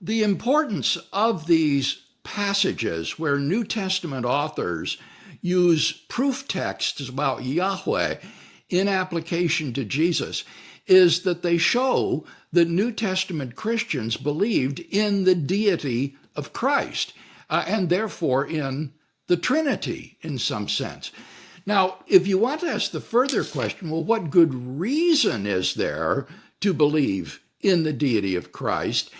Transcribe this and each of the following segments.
The importance of these passages where New Testament authors use proof texts about Yahweh in application to Jesus is that they show that New Testament Christians believed in the deity of Christ and therefore in the Trinity in some sense. Now, if you want to ask the further question, well, what good reason is there to believe in the deity of Christ?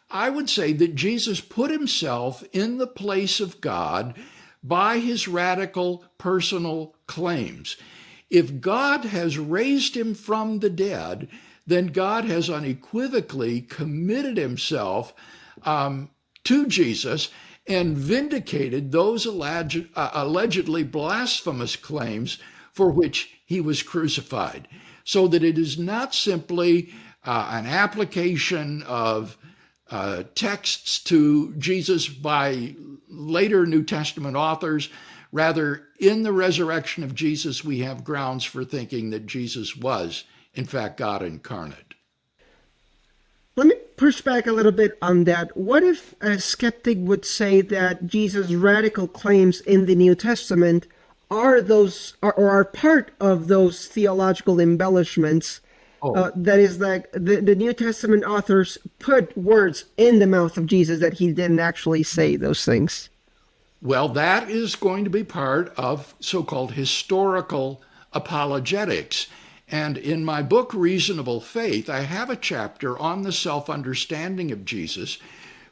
I would say that Jesus put himself in the place of God by his radical personal claims. If God has raised him from the dead, then God has unequivocally committed himself to Jesus and vindicated those allegedly blasphemous claims for which he was crucified. So that it is not simply an application of texts to Jesus by later New Testament authors. Rather, in the resurrection of Jesus, we have grounds for thinking that Jesus was, in fact, God incarnate. Let me push back a little bit on that. What if a skeptic would say that Jesus' radical claims in the New Testament are part of those theological embellishments? That is, like the New Testament authors put words in the mouth of Jesus that he didn't actually say those things. Well, that is going to be part of so-called historical apologetics. And in my book, Reasonable Faith, I have a chapter on the self-understanding of Jesus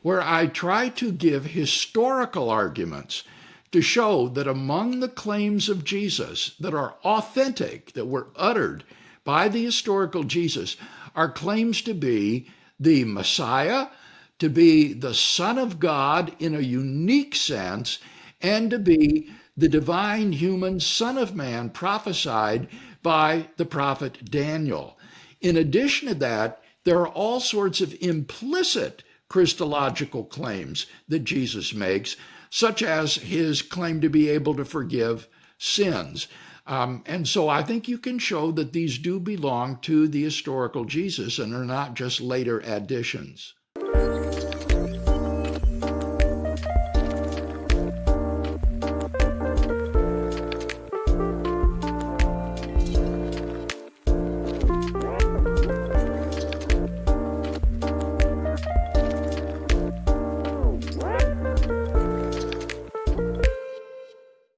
where I try to give historical arguments to show that among the claims of Jesus that are authentic, that were uttered by the historical Jesus, are claims to be the Messiah, to be the Son of God in a unique sense, and to be the divine human Son of Man prophesied by the prophet Daniel. In addition to that, there are all sorts of implicit Christological claims that Jesus makes, such as his claim to be able to forgive sins. And so I think you can show that these do belong to the historical Jesus and are not just later additions.